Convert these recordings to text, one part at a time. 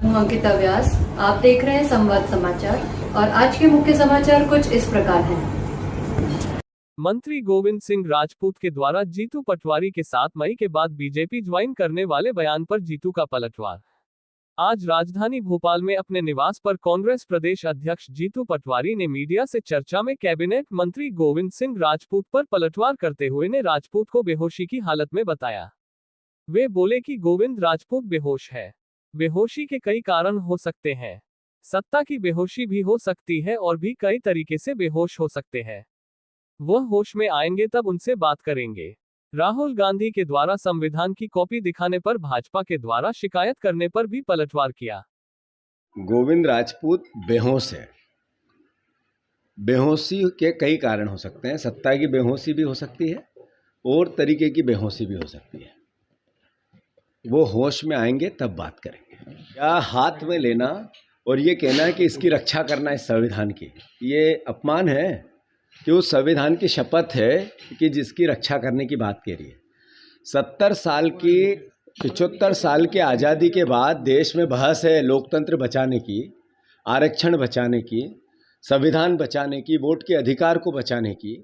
हूं अंकिता व्यास। आप देख रहे हैं संवाद समाचार और आज के मुख्य समाचार कुछ इस प्रकार हैं। मंत्री गोविंद सिंह राजपूत के द्वारा जीतू पटवारी के 7 मई के बाद बीजेपी ज्वाइन करने वाले बयान पर जीतू का पलटवार। आज राजधानी भोपाल में अपने निवास पर कांग्रेस प्रदेश अध्यक्ष जीतू पटवारी ने मीडिया से चर्चा में कैबिनेट मंत्री गोविंद सिंह राजपूत पर पलटवार करते हुए ने राजपूत को बेहोशी की हालत में बताया। वे बोले कि गोविंद राजपूत बेहोश है। बेहोशी के कई कारण हो सकते हैं। सत्ता की बेहोशी भी हो सकती है और भी कई तरीके से बेहोश हो सकते हैं। वह होश में आएंगे तब उनसे बात करेंगे। राहुल गांधी के द्वारा संविधान की कॉपी दिखाने पर भाजपा के द्वारा शिकायत करने पर भी पलटवार किया। गोविंद राजपूत बेहोश है। बेहोशी के कई कारण हो सकते हैं। सत्ता की बेहोशी भी हो सकती है और तरीके की बेहोशी भी हो सकती है। वो होश में आएंगे तब बात करेंगे। या हाथ में लेना और ये कहना कि इसकी रक्षा करना इस संविधान की, ये अपमान है कि उस संविधान की शपथ है कि जिसकी रक्षा करने की बात कह रही है। 70 साल की 75 साल की आज़ादी के बाद देश में बहस है लोकतंत्र बचाने की, आरक्षण बचाने की, संविधान बचाने की, वोट के अधिकार को बचाने की।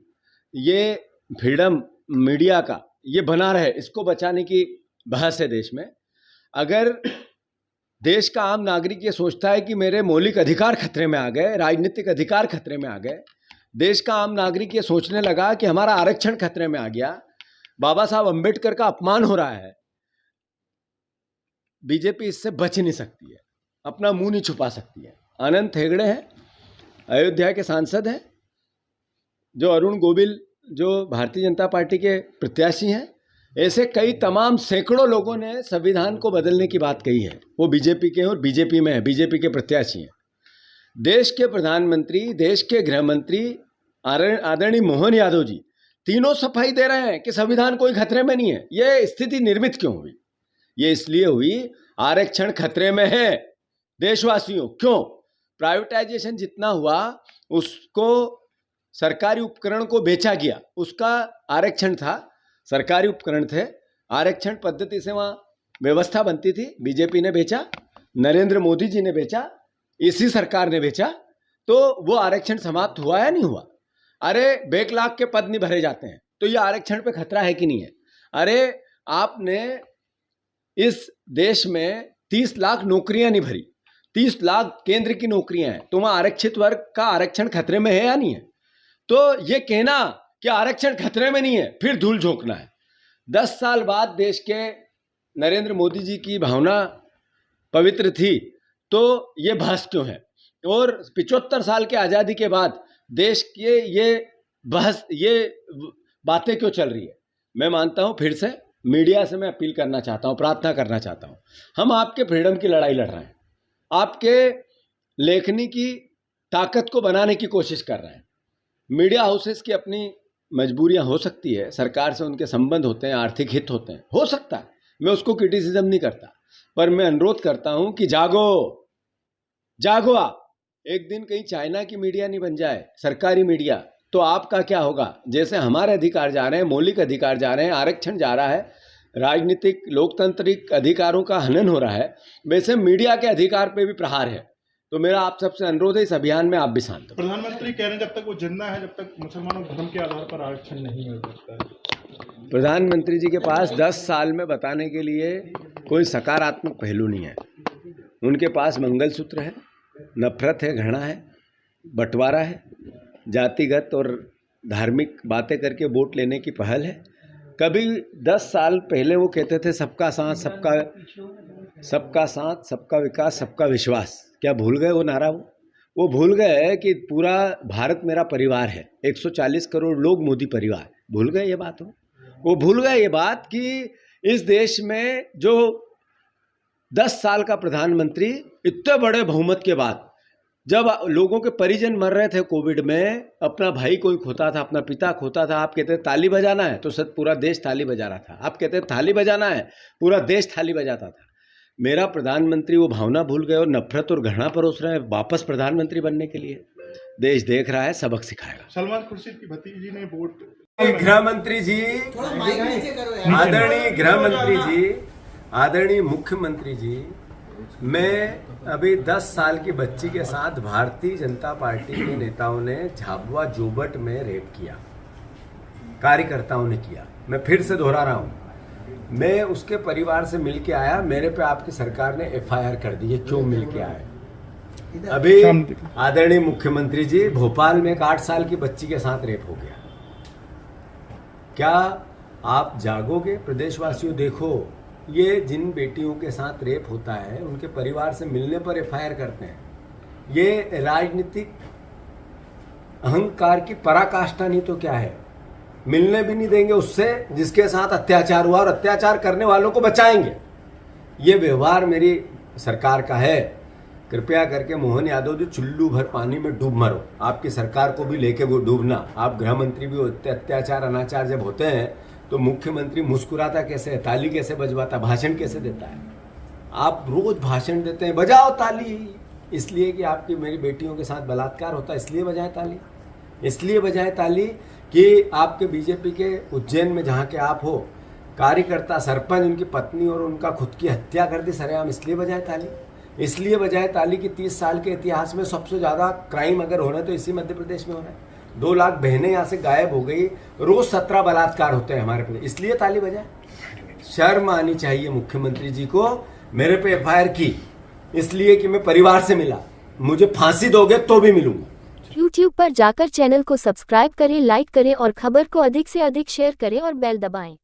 ये फ्रीडम मीडिया का ये बना रहे, इसको बचाने की बहस है देश में। अगर देश का आम नागरिक ये सोचता है कि मेरे मौलिक अधिकार खतरे में आ गए, राजनीतिक अधिकार खतरे में आ गए, देश का आम नागरिक ये सोचने लगा कि हमारा आरक्षण खतरे में आ गया, बाबा साहब अंबेडकर का अपमान हो रहा है, बीजेपी इससे बच नहीं सकती है, अपना मुंह नहीं छुपा सकती है। अनंत हेगड़े हैं, अयोध्या के सांसद हैं, जो अरुण गोविल जो भारतीय जनता पार्टी के प्रत्याशी हैं, ऐसे कई तमाम सैकड़ों लोगों ने संविधान को बदलने की बात कही है। वो बीजेपी के हैं और बीजेपी में है, बीजेपी के प्रत्याशी हैं। देश के प्रधानमंत्री, देश के गृह मंत्री आदरणीय मोहन यादव जी तीनों सफाई दे रहे हैं कि संविधान कोई खतरे में नहीं है। ये स्थिति निर्मित क्यों हुई? ये इसलिए हुई, आरक्षण खतरे में है देशवासियों। क्यों? प्राइवेटाइजेशन जितना हुआ उसको सरकारी उपकरण को बेचा गया, उसका आरक्षण था, सरकारी उपकरण थे, आरक्षण पद्धति से वहाँ व्यवस्था बनती थी। बीजेपी ने बेचा, नरेंद्र मोदी जी ने बेचा, इसी सरकार ने बेचा, तो वो आरक्षण समाप्त हुआ या नहीं हुआ? अरे बैकलॉग के पद नहीं भरे जाते हैं तो ये आरक्षण पे खतरा है कि नहीं है? अरे आपने इस देश में 30 लाख नौकरियां नहीं भरी, 30 लाख केंद्र की नौकरियां हैं, तो वहाँ आरक्षित वर्ग का आरक्षण खतरे में है या नहीं है? तो ये कहना कि आरक्षण खतरे में नहीं है, फिर धूल झोंकना है। 10 साल बाद देश के नरेंद्र मोदी जी की भावना पवित्र थी, तो ये बहस क्यों है? और 75 साल के आज़ादी के बाद देश के ये बहस, ये बातें क्यों चल रही है? मैं मानता हूँ, फिर से मीडिया से मैं अपील करना चाहता हूँ, प्रार्थना करना चाहता हूँ, हम आपके फ्रीडम की लड़ाई लड़ रहे हैं, आपके लेखनी की ताकत को बनाने की कोशिश कर रहे हैं। मीडिया हाउसेस की अपनी मजबूरियां हो सकती है, सरकार से उनके संबंध होते हैं, आर्थिक हित होते हैं, हो सकता है, मैं उसको क्रिटिसिज्म नहीं करता, पर मैं अनुरोध करता हूं कि जागो, जागो आप। एक दिन कहीं चाइना की मीडिया नहीं बन जाए, सरकारी मीडिया, तो आपका क्या होगा? जैसे हमारे अधिकार जा रहे हैं, मौलिक अधिकार जा रहे हैं, आरक्षण जा रहा है, राजनीतिक लोकतांत्रिक अधिकारों का हनन हो रहा है, वैसे मीडिया के अधिकार पे भी प्रहार है। तो मेरा आप सबसे अनुरोध है, इस अभियान में आप भी शांत हो। प्रधानमंत्री कह रहे हैं जब तक वो जिंदा है, जब तक मुसलमानों को धर्म के आधार पर आरक्षण नहीं मिल सकता है। प्रधानमंत्री जी के पास 10 साल में बताने के लिए कोई सकारात्मक पहलू नहीं है। उनके पास मंगलसूत्र है, नफरत है, घृणा है, बंटवारा है, जातिगत और धार्मिक बातें करके वोट लेने की पहल है। कभी 10 साल पहले वो कहते थे सबका साथ, सबका विकास, सबका विश्वास। क्या भूल गए वो नारा? वो भूल गए कि पूरा भारत मेरा परिवार है, 140 करोड़ लोग मोदी परिवार। भूल गए ये बात? वो भूल गए ये बात कि इस देश में जो 10 साल का प्रधानमंत्री इतने बड़े बहुमत के बाद, जब लोगों के परिजन मर रहे थे कोविड में, अपना भाई कोई खोता था, अपना पिता खोता था, आप कहते ताली बजाना है, तो पूरा देश ताली बजा रहा था। आप कहते थाली बजाना है, पूरा देश थाली बजाता था। मेरा प्रधानमंत्री वो भावना भूल गए और नफरत और घृणा परोस रहे हैं वापस प्रधानमंत्री बनने के लिए। देश देख रहा है, सबक सिखाएगा। सलमान खुर्शीद की भतीजी ने वोट, गृह मंत्री जी, आदरणीय गृह मंत्री जी, आदरणीय मुख्यमंत्री जी, मैं अभी 10 साल की बच्ची के साथ भारतीय जनता पार्टी के नेताओं ने झाबुआ जोबट में रेप किया, कार्यकर्ताओं ने किया। मैं फिर से दोहरा रहा हूं, मैं उसके परिवार से मिल के आया, मेरे पे आपकी सरकार ने FIR कर दी है। क्यों मिल के आए? अभी आदरणीय मुख्यमंत्री जी, भोपाल में एक 8 साल की बच्ची के साथ रेप हो गया। क्या आप जागोगे? प्रदेशवासियों देखो, ये जिन बेटियों के साथ रेप होता है उनके परिवार से मिलने पर FIR करते हैं। ये राजनीतिक अहंकार की पराकाष्ठा नहीं तो क्या है? मिलने भी नहीं देंगे उससे जिसके साथ अत्याचार हुआ, और अत्याचार करने वालों को बचाएंगे। ये व्यवहार मेरी सरकार का है। कृपया करके मोहन यादव जी, चुल्लू भर पानी में डूब मरो। आपकी सरकार को भी लेके वो डूबना। आप गृह मंत्री भी होते, अत्याचार अनाचार जब होते हैं तो मुख्यमंत्री मुस्कुराता कैसे है, ताली कैसे बजवाता, भाषण कैसे देता है? आप रोज भाषण देते हैं, बजाओ ताली, इसलिए कि आपकी मेरी बेटियों के साथ बलात्कार होता है, इसलिए बजाएं ताली। इसलिए बजाएं ताली कि आपके बीजेपी के उज्जैन में जहाँ के आप हो, कार्यकर्ता, सरपंच, उनकी पत्नी और उनका खुद की हत्या कर दी सरेआम, इसलिए बजाएं ताली। इसलिए बजाएं ताली कि 30 साल के इतिहास में सबसे ज़्यादा क्राइम अगर हो रहा है तो इसी मध्य प्रदेश में हो रहा है। 2 लाख बहनें यहाँ से गायब हो गई, रोज 17 बलात्कार होते हैं हमारे प्रदेश, इसलिए ताली बजाएं। शर्म आनी चाहिए मुख्यमंत्री जी को। मेरे पे FIR की इसलिए कि मैं परिवार से मिला। मुझे फांसी दोगे तो भी मिलूंगा। YouTube पर जाकर चैनल को सब्सक्राइब करें, लाइक करें और खबर को अधिक से अधिक शेयर करें और बेल दबाएं।